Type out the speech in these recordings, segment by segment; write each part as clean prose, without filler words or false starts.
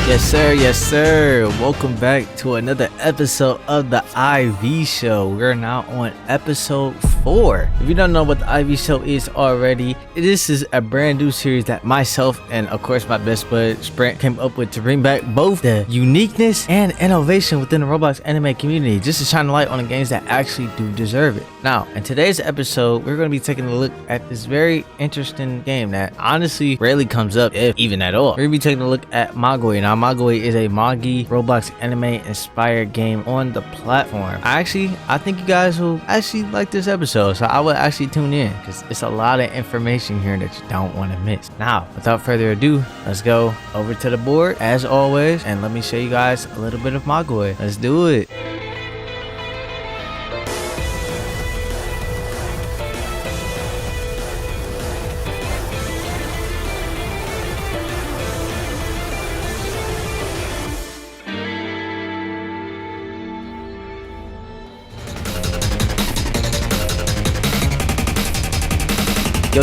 Yes, sir. Yes, sir. Welcome back to another episode of the IV Show. We're now on episode 4. If you don't know what the IV Show is already, this is a brand new series that myself and, of course, my best bud Sprint came up with to bring back both the uniqueness and innovation within the Roblox anime community, just to shine a light on the games that actually do deserve it. Now, in today's episode, we're going to be taking a look at this very interesting game that honestly rarely comes up, if even at all. We're going to be taking a look at Magoi. Now, Magoi is a Mage Roblox anime inspired game on the platform. I think you guys will actually like this episode, so I will actually tune in because it's a lot of information here that you don't want to miss. Now, without further ado, let's go over to the board as always, and let me show you guys a little bit of Magoi. Let's do it.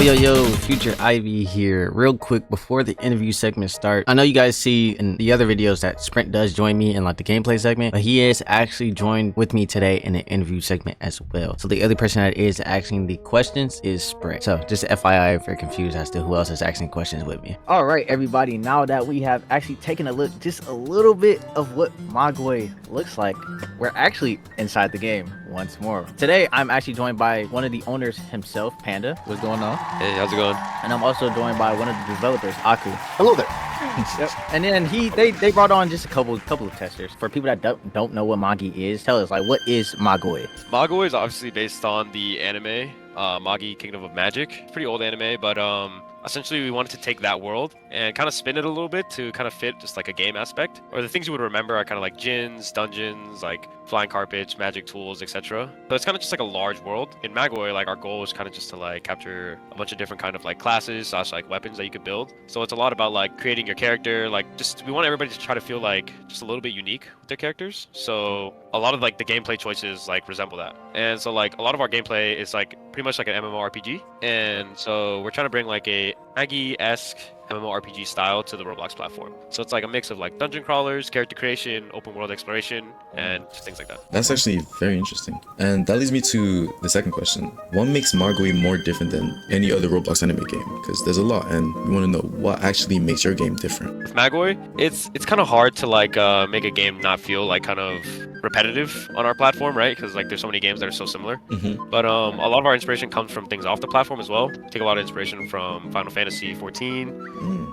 Yo, Future Ivy here. Real quick before the interview segment starts, I know you guys see in the other videos that Sprint does join me in like the gameplay segment, but he is actually joined with me today in the interview segment as well. So the other person that is asking the questions is Sprint. So just FYI if you're confused as to who else is asking questions with me. All right, everybody, now that we have actually taken a look just a little bit of what Magoi looks like, we're actually inside the game once more. Today, I'm actually joined by one of the owners himself, Panda. What's going on? Hey, how's it going? And I'm also joined by one of the developers, Aku. Hello there. Yep. And then they brought on just a couple of testers. For people that don't know what Mage is, tell us, like, what is Magoi? Magoi is obviously based on the anime Mage Kingdom of Magic. Pretty old anime, but essentially we wanted to take that world and kind of spin it a little bit to kind of fit just like a game aspect. Or the things you would remember are kind of like gyms, dungeons, like flying carpets, magic tools, etc. So it's kind of just like a large world. In Magoi, like our goal was kind of just to like capture a bunch of different kind of like classes / like weapons that you could build. So it's a lot about like creating your character, like just we want everybody to try to feel like just a little bit unique with their characters. So a lot of like the gameplay choices like resemble that. And so like a lot of our gameplay is like pretty much like an MMORPG. And so we're trying to bring like a Maggie-esque MMORPG style to the Roblox platform. So it's like a mix of like dungeon crawlers, character creation, open world exploration, and just things like that. That's actually very interesting. And that leads me to the second question. What makes Magoi more different than any other Roblox anime game? Because there's a lot, and we want to know what actually makes your game different. With Magoi, it's kind of hard to like make a game not feel like kind of repetitive on our platform, right? Because like there's so many games that are so similar. But a lot of our inspiration comes from things off the platform as well. We take a lot of inspiration from Final Fantasy 14,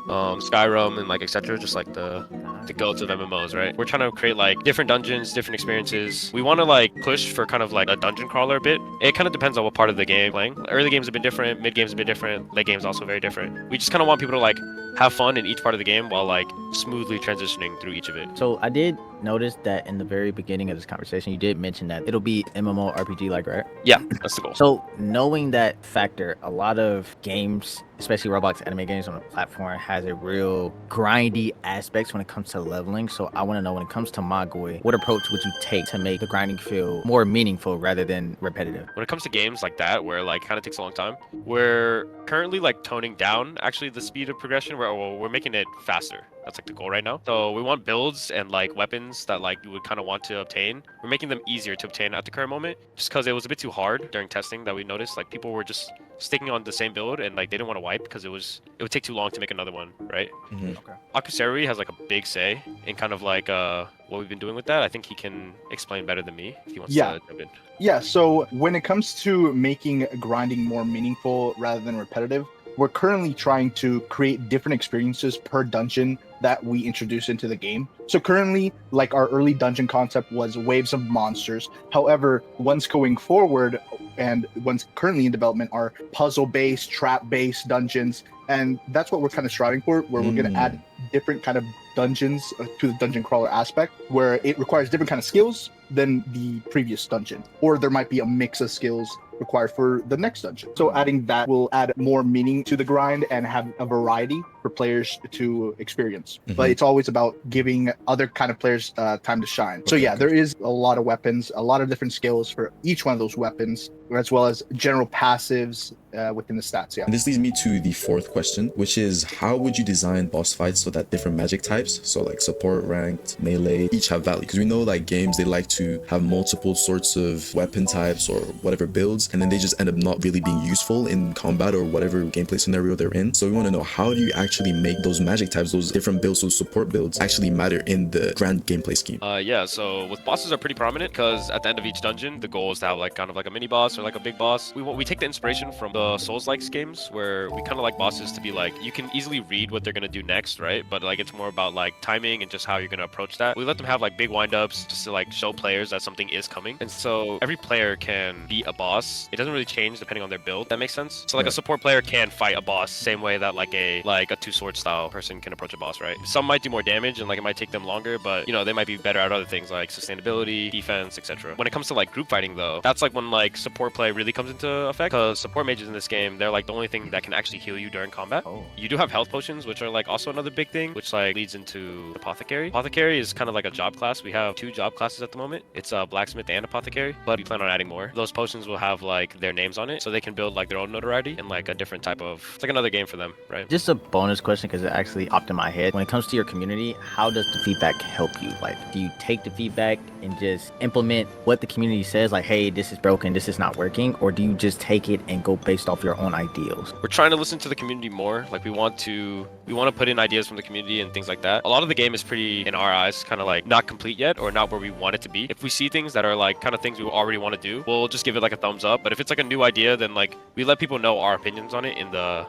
Skyrim, and like etc. Just like the goats of MMOs, right? We're trying to create like different dungeons, different experiences. We want to like push for kind of like a dungeon crawler a bit. It kind of depends on what part of the game you're playing. Early games have been different, mid games have been different, late games also very different. We just kind of want people to like have fun in each part of the game while like smoothly transitioning through each of it. So I did notice that in the very beginning of this conversation, you did mention that it'll be MMORPG like, right? Yeah, that's the goal. So knowing that factor, a lot of games, especially Roblox anime games on the platform, has a real grindy aspects when it comes to leveling. So I want to know, when it comes to Magoi, what approach would you take to make the grinding feel more meaningful rather than repetitive? When it comes to games like that, where like kind of takes a long time, we're currently like toning down actually the speed of progression. We're making it faster. That's like the goal right now. So we want builds and like weapons that like you would kind of want to obtain. We're making them easier to obtain at the current moment, just because it was a bit too hard during testing that we noticed. Like people were just sticking on the same build and like they didn't want to wipe because it would take too long to make another one, right? Okay. Akuseri has like a big say in kind of like what we've been doing with that. I think he can explain better than me if he wants to jump in. Yeah, so when it comes to making grinding more meaningful rather than repetitive, we're currently trying to create different experiences per dungeon that we introduce into the game. So currently, like our early dungeon concept was waves of monsters. However, ones going forward and ones currently in development are puzzle-based, trap-based dungeons. And that's what we're kind of striving for, where we're going to add different kind of dungeons to the dungeon crawler aspect, where it requires different kind of skills than the previous dungeon. Or there might be a mix of skills required for the next dungeon. So adding that will add more meaning to the grind and have a variety for players to experience. But it's always about giving other kind of players time to shine. So yeah, there is a lot of weapons, a lot of different skills for each one of those weapons, as well as general passives within the stats. Yeah. And this leads me to the fourth question, which is how would you design boss fights so that different magic types, so like support, ranked, melee, each have value? Because we know like games, they like to have multiple sorts of weapon types or whatever builds, and then they just end up not really being useful in combat or whatever gameplay scenario they're in. So we want to know, how do you actually make those magic types, those different builds, those support builds actually matter in the grand gameplay scheme? Yeah, so with bosses are pretty prominent because at the end of each dungeon, the goal is to have like kind of like a mini boss or like a big boss. We take the inspiration from the Souls-like games where we kind of like bosses to be like, you can easily read what they're going to do next, right? But like it's more about like timing and just how you're going to approach that. We let them have like big wind-ups just to like show players that something is coming. And so every player can beat a boss. It doesn't really change depending on their build. That makes sense? So like a support player can fight a boss same way that like a two-sword style person can approach a boss, right? Some might do more damage and like it might take them longer, but you know, they might be better at other things like sustainability, defense, etc. When it comes to like group fighting though, that's like when like support play really comes into effect, because support mages in this game, they're like the only thing that can actually heal you during combat. You do have health potions, which are like also another big thing, which like leads into apothecary. Apothecary is kind of like a job class. We have 2 job classes at the moment. It's a blacksmith and apothecary, but we plan on adding more. Those potions will have like their names on it, so they can build like their own notoriety and like a different type of, it's like another game for them, right? Just a bonus question because it actually popped in my head. When it comes to your community, how does the feedback help you? Like, do you take the feedback and just implement what the community says, like, hey, this is broken, this is not working, or do you just take it and go based off your own ideals? We're trying to listen to the community more. Like we want to put in ideas from the community and things like that. A lot of the game is pretty, in our eyes, kind of like not complete yet or not where we want it to be. If we see things that are like kind of things we already want to do, we'll just give it like a thumbs up. But if it's like a new idea, then like we let people know our opinions on it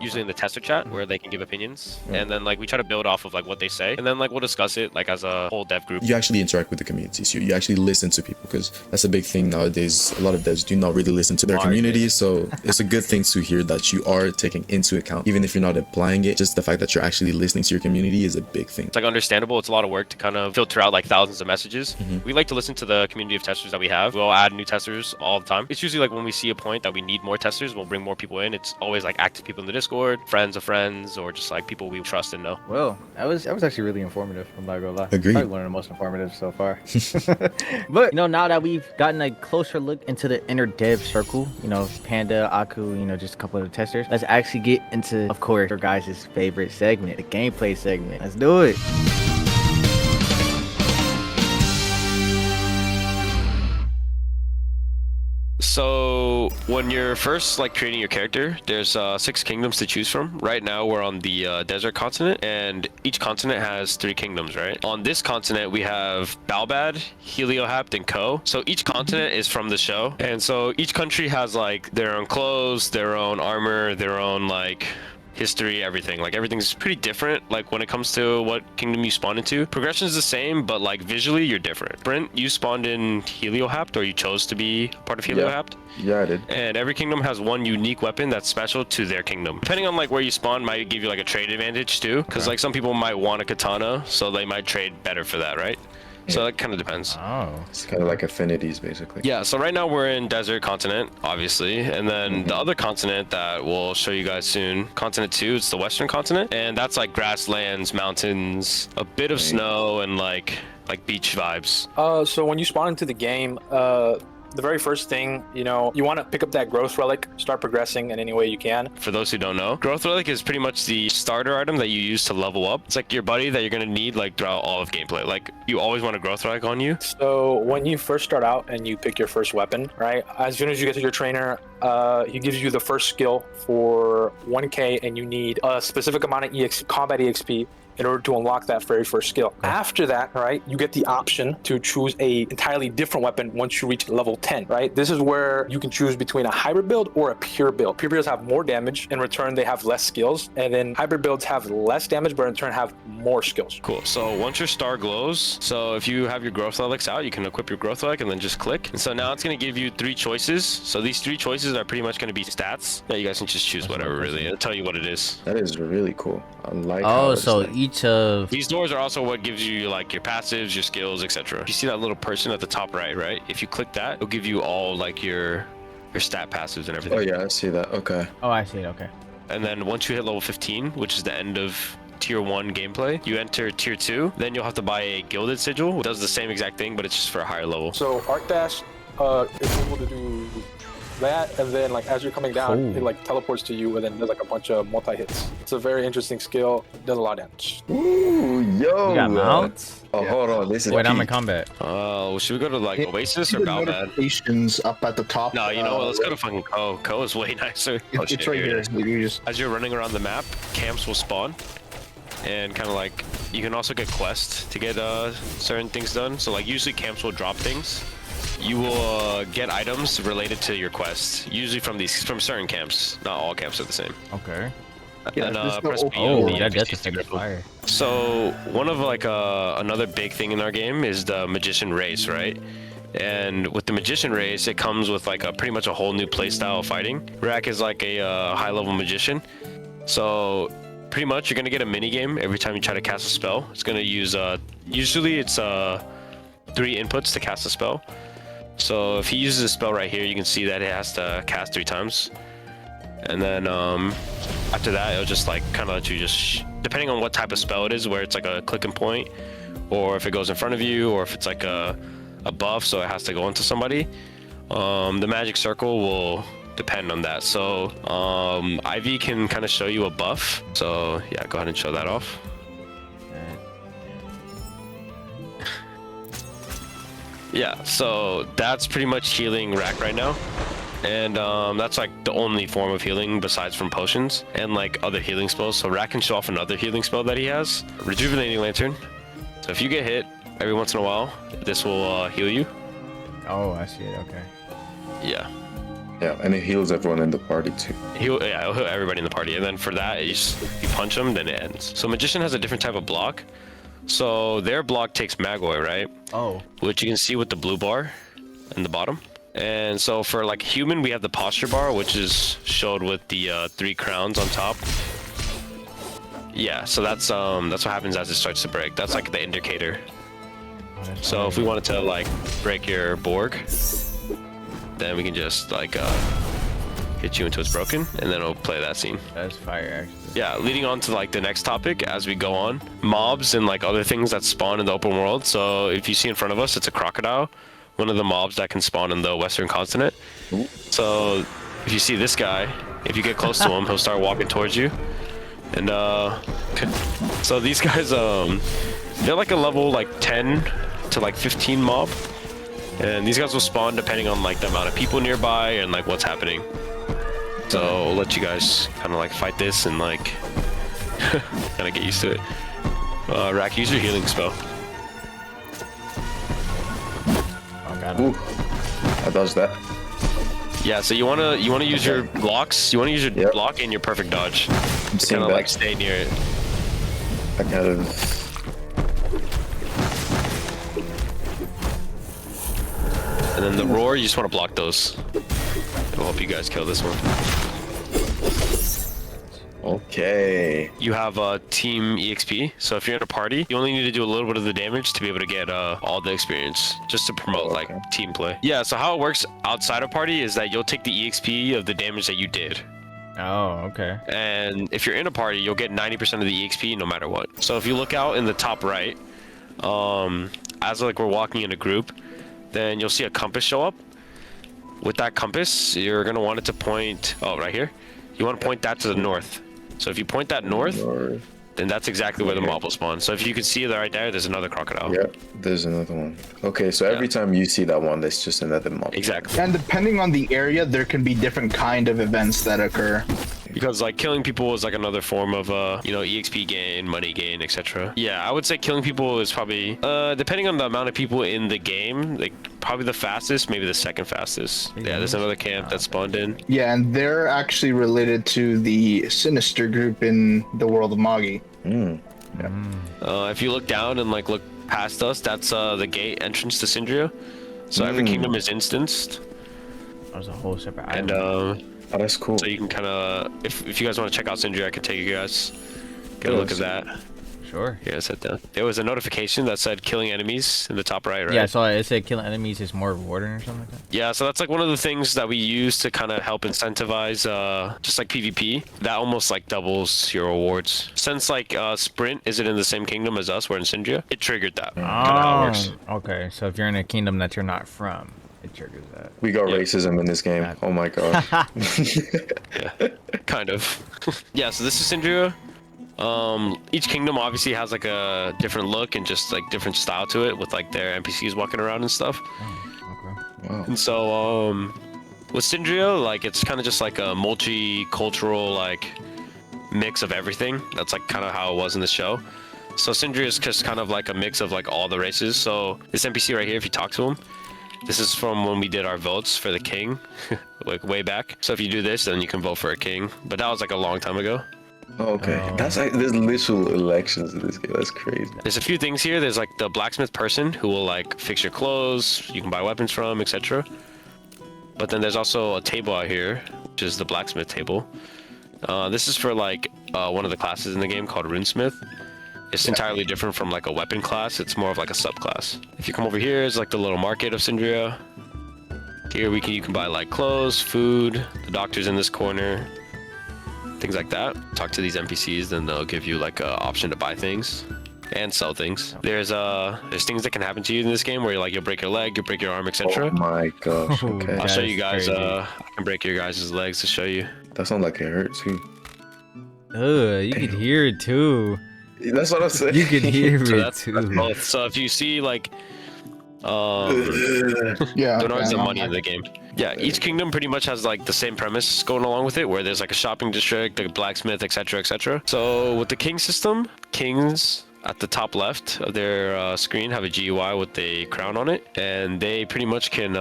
usually in the tester chat where they can give opinions. And then like we try to build off of like what they say, and then like we'll discuss it like as a whole dev group. You actually interact with the community, so you actually listen to people, because that's a big thing nowadays. A lot of devs do not really listen to their community, so it's a good thing to hear that you are taking into account, even if you're not applying it. Just the fact that you're actually listening to your community is a big thing. It's like understandable. It's a lot of work to kind of filter out like thousands of messages. We like to listen to the community of testers that we have. We'll add new testers all the time. It's usually like when we see a point that we need more testers, we'll bring more people in. It's always like active people in the Discord, friends of friends, or just like people we trust and know. Well, that was actually really informative. I'm not gonna lie. Agreed. Probably one of the most informative so far. But you know, now that we've gotten a closer look into the inner dev circle, you know, Panda, Aku, you know, just a couple of the testers, let's actually get into, of course, your guys' favorite segment, the gameplay segment. Let's do it. So when you're first like creating your character, there's 6 kingdoms to choose from. Right now we're on the desert continent, and each continent has 3 kingdoms, right? On this continent we have Balbad, Heliohapt, and Ko. So each continent is from the show, and so each country has like their own clothes, their own armor, their own like history, everything. Like everything's pretty different. Like when it comes to what kingdom you spawn into, progression is the same, but like visually you're different. Brent, you spawned in Heliohapt, or you chose to be part of Heliohapt? Yeah, I did. And every kingdom has one unique weapon that's special to their kingdom. Depending on like where you spawn might give you like a trade advantage too, because like some people might want a katana, so they might trade better for that, right? So that kind of depends. Oh. It's kind of like affinities, basically. Yeah, so right now we're in desert continent, obviously. And then the other continent that we'll show you guys soon, continent 2, it's the western continent. And that's like grasslands, mountains, a bit of snow, and like beach vibes. So when you spawn into the game, the very first thing, you know, you want to pick up that growth relic, start progressing in any way you can. For those who don't know, growth relic is pretty much the starter item that you use to level up. It's like your buddy that you're going to need like throughout all of gameplay. Like you always want a growth relic on you. So when you first start out and you pick your first weapon, right, as soon as you get to your trainer, he gives you the first skill for 1k, and you need a specific amount of combat exp in order to unlock that very first skill. After that, right, you get the option to choose a entirely different weapon once you reach level 10, right? This is where you can choose between a hybrid build or a pure build. Pure builds have more damage. In return, they have less skills. And then hybrid builds have less damage, but in turn have more skills. Cool. So once your star glows, so if you have your growth relics out, you can equip your growth relic and then just click. And so now it's going to give you 3 choices. So these 3 choices are pretty much going to be stats. Yeah, you guys can just choose whatever, really. It'll tell you what it is. That is really cool. I like Oh, so like, each of these doors are also what gives you like your passives, your skills, etc. You see that little person at the top right? If you click that, it'll give you all like your stat passives and everything. Oh yeah, I see that. Okay. Oh, I see it. Okay. And then once you hit level 15, which is the end of tier 1 gameplay, you enter tier 2. Then you'll have to buy a gilded sigil, which does the same exact thing, but it's just for a higher level. So Arc Dash is able to do That, and then like as you're coming down, Cool. it like teleports to you, and then there's like a bunch of multi hits. It's a very interesting skill. Does a lot of damage. Ooh, yo. You got mounts? Oh, hold on. This is Wait, I'm in peak. combat. Should we go to like Yeah, Oasis see or the Balbad? notifications up at the top. No, you know what? Let's go to fucking Ko. Ko is way nicer. Oh, It's shit, right it here. is. You just As you're running around the map, camps will spawn, and kind of like you can also get quests to get certain things done. So like usually camps will drop things. You will get items related to your quest, usually from certain camps. Not all camps are the same. Okay. Yeah, And just go press B open on Oh, the that NPCs death to effect is grab them. fire. So one of like another big thing in our game is the magician race, right? And with the magician race, it comes with like pretty much a whole new playstyle of fighting. Rack is like a high-level magician, so pretty much you're gonna get a mini game every time you try to cast a spell. It's gonna use usually it's 3 inputs to cast a spell. So if he uses a spell right here, you can see that it has to cast 3 times. And then after that, it'll just like kind of let you just, depending on what type of spell it is, where it's like a click and point, or if it goes in front of you, or if it's like a buff, so it has to go into somebody. The magic circle will depend on that. So Ivy can kind of show you a buff. So yeah, go ahead and show that off. Yeah, so that's pretty much healing Rack right now. And that's like the only form of healing besides from potions and like other healing spells. So Rack can show off another healing spell that he has, Rejuvenating Lantern. So if you get hit every once in a while, this will heal you. Oh, I see it. Okay. Yeah. Yeah, and it heals everyone in the party too. He'll heal everybody in the party. And then for that, you punch him, then it ends. So Magician has a different type of block. So their block takes Magoi, right? Oh. Which you can see with the blue bar in the bottom. And so for like human, we have the posture bar, which is showed with the 3 crowns on top. Yeah, so that's what happens as it starts to break. That's like the indicator. So if we wanted to like break your Borg, then we can just like hit you until it's broken, and then it'll play that scene. That's fire, actually. Yeah, leading on to like the next topic as we go on, mobs and like other things that spawn in the open world. So if you see in front of us, it's a crocodile, one of the mobs that can spawn in the Western continent. Ooh. So if you see this guy, if you get close to him, he'll start walking towards you. And so these guys, they're like a level like 10 to like 15 mob, and these guys will spawn depending on like the amount of people nearby and like what's happening. So I'll let you guys kind of like fight this and like kind of get used to it. Rack, use your healing spell. Oh, got it. Ooh, I dodged that. Yeah, so you wanna use your blocks. You wanna use your Yep. block and your perfect dodge I'm to seeing kind of that. like stay near it. I kind of. And then the roar, you just want to block those. It'll help you guys kill this one. Okay. You have team EXP, so if you're in a party, you only need to do a little bit of the damage to be able to get all the experience, just to promote like team play. Yeah, so how it works outside of party is that you'll take the EXP of the damage that you did. Oh, okay. And if you're in a party, you'll get 90% of the EXP no matter what. So if you look out in the top right, as like we're walking in a group, then you'll see a compass show up. With that compass, you're gonna want it to point, right here. You want to point that to the north. So if you point that north, then that's exactly where the mob will spawn. So if you can see that right there, there's another crocodile. Yeah, there's another one. Okay, so every time you see that one, there's just another mob. Exactly. and depending on the area, there can be different kind of events that occur. Because like killing people is like another form of EXP gain, money gain, etc. Yeah, I would say killing people is probably depending on the amount of people in the game, like probably the fastest, maybe the second fastest. Yeah, there's another camp that spawned in. Yeah, and they're actually related to the Sinister group in the world of Mage. If you look down and like look past us, that's the gate entrance to Syndria. So every kingdom is instanced, That was a whole separate and island. Oh, that's cool. so you can kind of, if you guys want to check out Syndria, I can take you guys, get a look at that. Sure. Yeah, set down. There was a notification that said killing enemies in the top right, right? Yeah, so it said killing enemies is more rewarding or something like that. Yeah, so that's like one of the things that we use to kind of help incentivize just like PvP. That almost like doubles your rewards. Since like Sprint isn't in the same kingdom as us, we're in Syndria, it triggered that. Kind of how it works. Okay, so if you're in a kingdom that you're not from. It triggers that. We got Yeah. racism in this game. God. Oh my god. Yeah, kind of. Yeah, so this is Tundra. Each kingdom obviously has like a different look and just like different style to it with like their NPCs walking around and stuff. Oh, okay. Wow. And so, with Syndria, like it's kind of just like a multicultural like mix of everything. That's like kind of how it was in the show. So Syndria is just kind of like a mix of like all the races. So this NPC right here, if you talk to him, this is from when we did our votes for the king, like way back. So if you do this, then you can vote for a king. But that was like a long time ago. Oh, okay. That's like there's literal elections in this game. That's crazy. There's a few things here. There's like the blacksmith person who will like fix your clothes, you can buy weapons from, etc. But then there's also a table out here, which is the blacksmith table. This is for like one of the classes in the game called runesmith. It's entirely different from like a weapon class. It's more of like a subclass. If you come over here, it's like the little market of Syndria. Here you can buy like clothes, food. The doctor's in this corner. Things like that. Talk to these NPCs, then they'll give you like an option to buy things and sell things. There's things that can happen to you in this game where you'll break your leg, you break your arm, Oh etc. my gosh. Oh, Okay. I'll show That's you guys. crazy. I can break your guys' legs to show you. That sounds like it hurts too. You could hear it too. That's what I'm saying. You could hear So it that's too. both. So if you see like, Yeah. don't always yeah, the money in the game. Yeah, each kingdom pretty much has like the same premise going along with it, where there's like a shopping district, a blacksmith, etc., etc. So with the king system, kings at the top left of their screen have a GUI with a crown on it, and they pretty much can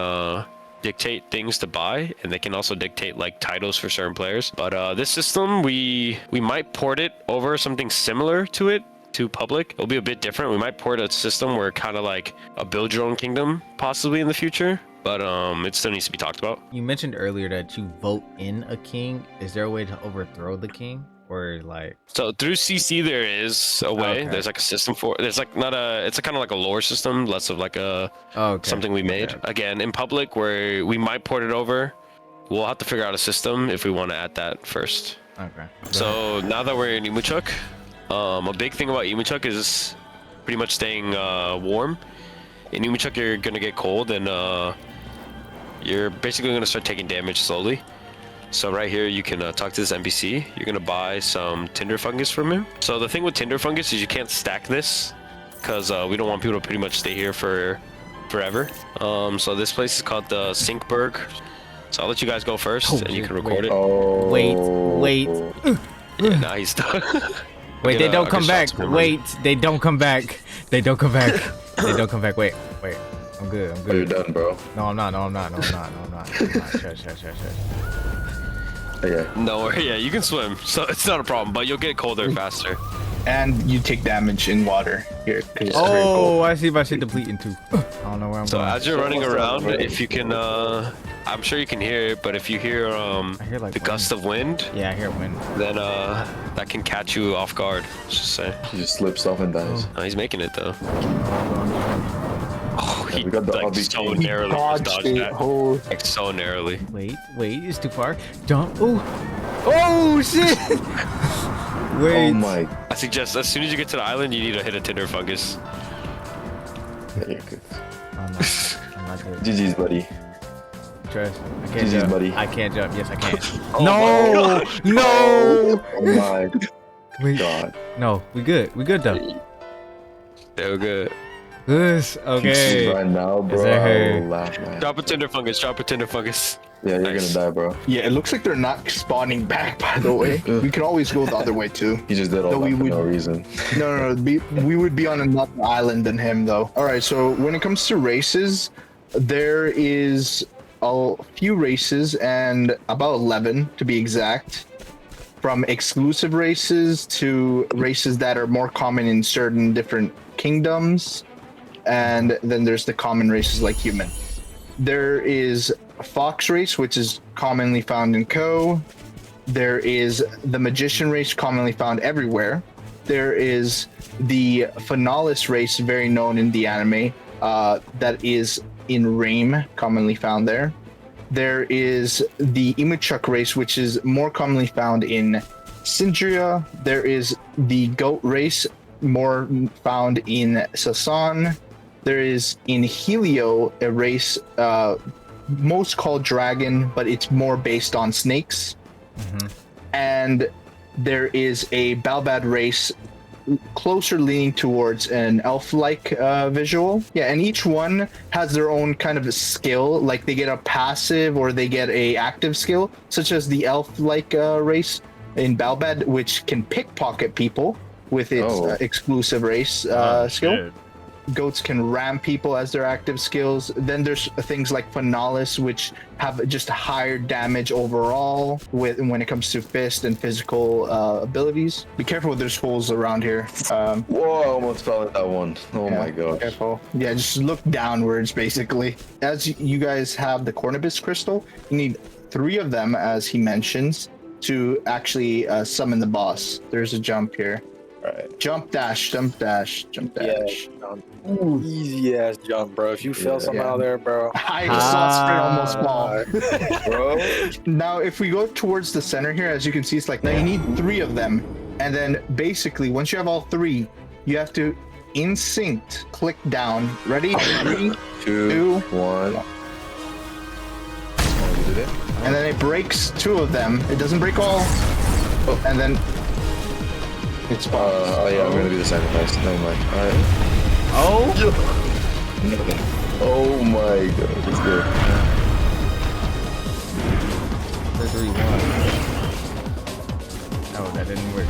dictate things to buy, and they can also dictate like titles for certain players. But this system, we might port it over something similar to it to public. It'll be a bit different. We might port a system where kind of like a build your own kingdom possibly in the future, but it still needs to be talked about. You mentioned earlier that you vote in a king. Is there a way to overthrow the king, or like? So through CC there is a way. Okay. There's like a system for. There's like not a. It's a kind of like a lore system, less of like a Okay. something we made. Okay. Again, in public where we might port it over. We'll have to figure out a system if we want to add that first. Okay. So now that we're in Imuchuk, a big thing about Imuchuk is pretty much staying warm. In Imuchuk, you're gonna get cold, and you're basically gonna start taking damage slowly. So right here, you can talk to this NPC. You're gonna buy some tinder fungus from him. So the thing with tinder fungus is you can't stack this, because we don't want people to pretty much stay here for forever. So this place is called the Sinkberg. So I'll let you guys go first, Oh, and you wait, can record it. Oh. Wait. Yeah, now he's done. Wait, they I don't can come shout back. to him. Wait, they don't come back. They don't come back. They don't come back. Wait. I'm good. Oh, you're good. done, bro. No, I'm not. Shush. Yeah. No, yeah, you can swim, so it's not a problem, but you'll get colder faster. And you take damage in water here. 'cause it's very Oh, cold. I see my shit depleting too. I don't know where I'm So going. as you're running what's that, around, bro? if you can, I'm sure you can hear it, but if you hear hear, like, the gust of wind, Yeah, I hear wind. then that can catch you off guard. Let's just say. He just slips off and dies. No, he's making it though. Oh, he we got the like hobby so team. narrowly just Dodged dodged it. that. Oh, Like so narrowly. Wait, it's too far. Don't. Oh shit. Wait. Oh my. I suggest as soon as you get to the island, you need to hit a tinder fungus. Yeah, you're good. I'm not good. GG's, buddy. Trust. I can't GG's, jump. buddy. I can't jump. Yes, I can. Oh No. No. Oh my Wait. god. No, we good. We good though. They were good. This. If Okay. you right now, bro. that I her? will laugh, man. Drop a tinder fungus. Drop a tinder fungus. Yeah, you're Nice. gonna die, bro. yeah, it looks like they're not spawning back, by the way. We could always go the other way, too. He just did all No, that we for would- no reason. No, we would be on another island than him, though. All right, so when it comes to races, there is a few races, and about 11 to be exact, from exclusive races to races that are more common in certain different kingdoms, and then there's the common races like human. There is a fox race, which is commonly found in Co. There is the magician race, commonly found everywhere. There is the Finalis race, very known in the anime, that is in Rame, commonly found there. There is the Imuchuk race, which is more commonly found in Syndria. There is the goat race, more found in Sasan. There is in Helio a race, most called Dragon, but it's more based on snakes. And there is a Balbad race closer leaning towards an elf-like visual. Yeah, and each one has their own kind of a skill, like they get a passive or they get a active skill, such as the elf-like race in Balbad, which can pickpocket people with its exclusive race skill. Shit. Goats can ram people as their active skills. Then there's things like Finalis, which have just higher damage overall when it comes to fist and physical abilities. Be careful, there's holes around here. Whoa, I almost fell at that one. Oh Yeah, my god. careful. Yeah, just look downwards, basically. As you guys have the Cornubus crystal, you need 3 of them, as he mentions, to actually summon the boss. There's a jump here. Alright. Jump dash, jump dash, jump dash. Easy ass jump, bro. If you fail somehow there, bro. I saw Sprint almost fall. Bro. Now, if we go towards the center here, as you can see, it's like, now you need 3 of them. And then basically, once you have all 3, you have to, in sync, click down. Ready? 3, 2, 1. Oh, you did it? and then it breaks 2 of them. It doesn't break all. Oh, and then it's Oh yeah, I'm gonna do the sacrifice. Never mind. Alright. Oh. Oh my god. Let's go. 3-1. Oh, that didn't work.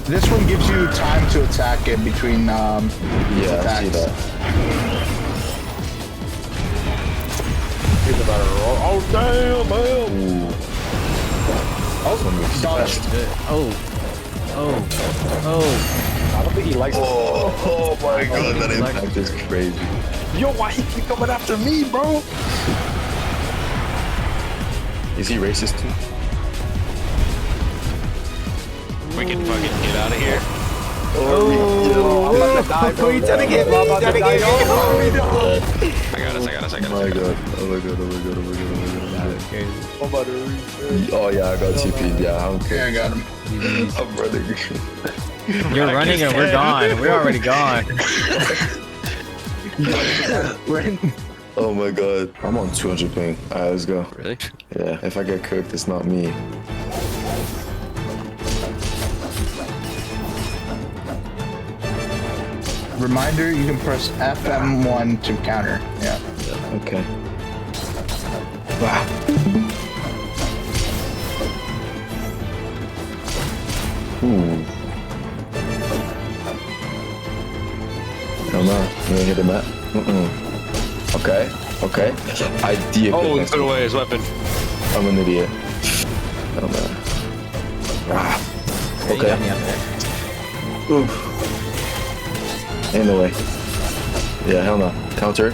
This one gives you time to attack it between Yeah, I see that. He's about to roll. Oh damn, man. Ooh. Oh, dodge. I don't think he likes it. Oh my god, that impact is crazy. Yo, why he keep coming after me, bro? Is he racist too? We can fucking get out of here. Oh, I'm about to die, bro. You trying to get me? I'm about to die. I got us. Oh my god. Oh my god. Oh my god. Oh my god. Oh my god. Okay. I'm about to Oh yeah, I got TP. Yeah, I don't Yeah, care. I got him. I'm running. You're running and we're gone. We're already gone. Oh my god. I'm on 200 ping. Alright, let's go. Really? Yeah, if I get cooked, it's not me. Reminder, you can press FM1 to counter. Yeah. Okay. Wow. Ooh. Hell no. You ain't hit him that? Okay. Okay. Idea. Oh, he put away his weapon. I'm an idiot. Oh man. Ah. You got me Okay. up there. Oof. Ain't no way. Yeah, hell no. Counter.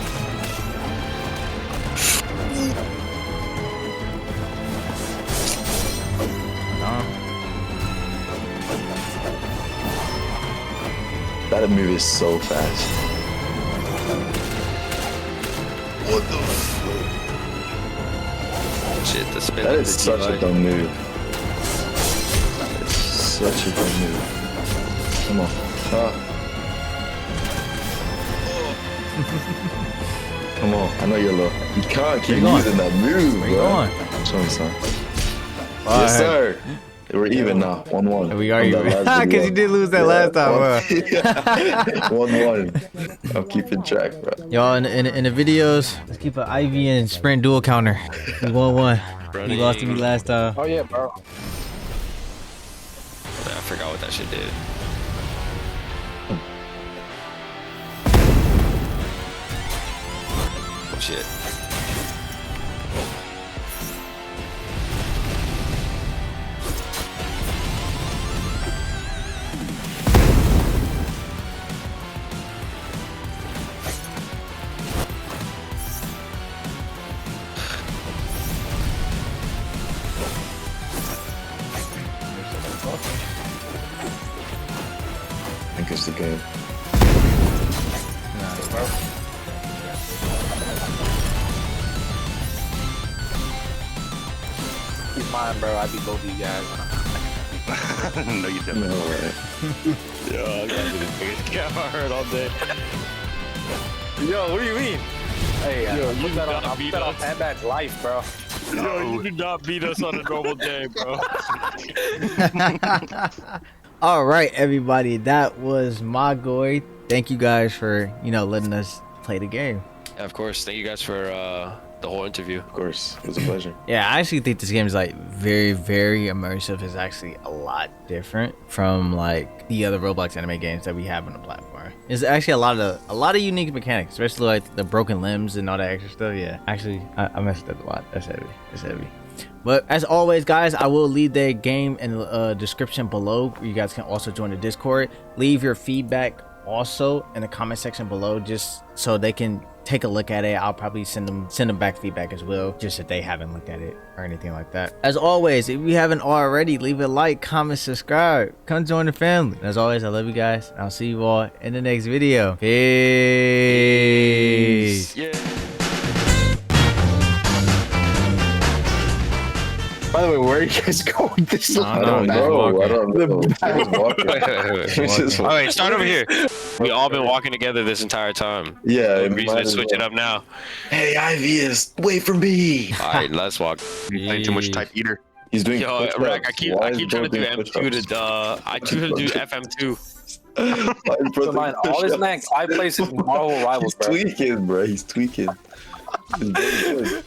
That move is so fast. What the fuck? Shit, the spin. That of is the such a G-Light. dumb move. It's such a dumb move. Come on. Come on. I know you're low. You can't keep going? using that move, Where you bro. going? Show him, son. Alright. Yes, sir. We're even now. 1-1. We are On even. that last Because video. you did lose that last time, huh? 1-1. I'm keeping track, bro. Y'all, in the videos, let's keep an IV and sprint dual counter. We 1-1. You lost to me last time. Oh yeah, bro. I forgot what that shit did. Oh shit. I think it's the game. Keep mine, bro. I beat both of you guys. No, you don't. No way. Yeah, I got it. I heard all day. Yo, what do you mean? Hey, Yo, I you put that on, gotta I beat put that on us. Headband's life, bro. Yo, you did not beat us on a normal day, bro. All right, everybody, that was Magoi. Thank you guys for letting us play the game. Yeah, of course. Thank you guys for the whole interview. Of course, it was a pleasure. Yeah, I actually think this game is like very, very immersive. It's actually a lot different from like the other Roblox anime games that we have on the platform. It's actually a lot of unique mechanics, especially like the broken limbs and all that extra stuff. Yeah, actually, I messed up a lot. That's heavy. It's heavy. But as always, guys, I will leave the game in the description below. You guys can also join the Discord. Leave your feedback also in the comment section below, just so they can take a look at it. I'll probably send them back feedback as well, just if they haven't looked at it or anything like that. As always, if you haven't already, leave a like, comment, subscribe, come join the family. As always, I love you guys. I'll see you all in the next video. Peace. Yeah. By the way, where are you guys going? This is I don't know. I don't know. I was walking. All right, start over here. We all been walking together this entire time. Yeah, No it reason might to as switch well. it up now. Hey, Iviouz, wait for me. All right, let's walk. You're playing too much type eater. He's doing Yo, push-ups. Rack, I keep Why is trying to bro do doing M2 push-ups? to I try to do FM2. Why is bro So mine, doing all this push-ups? man, I play Marvel Rivals, He's bro. tweaking, bro. He's tweaking. He's very good.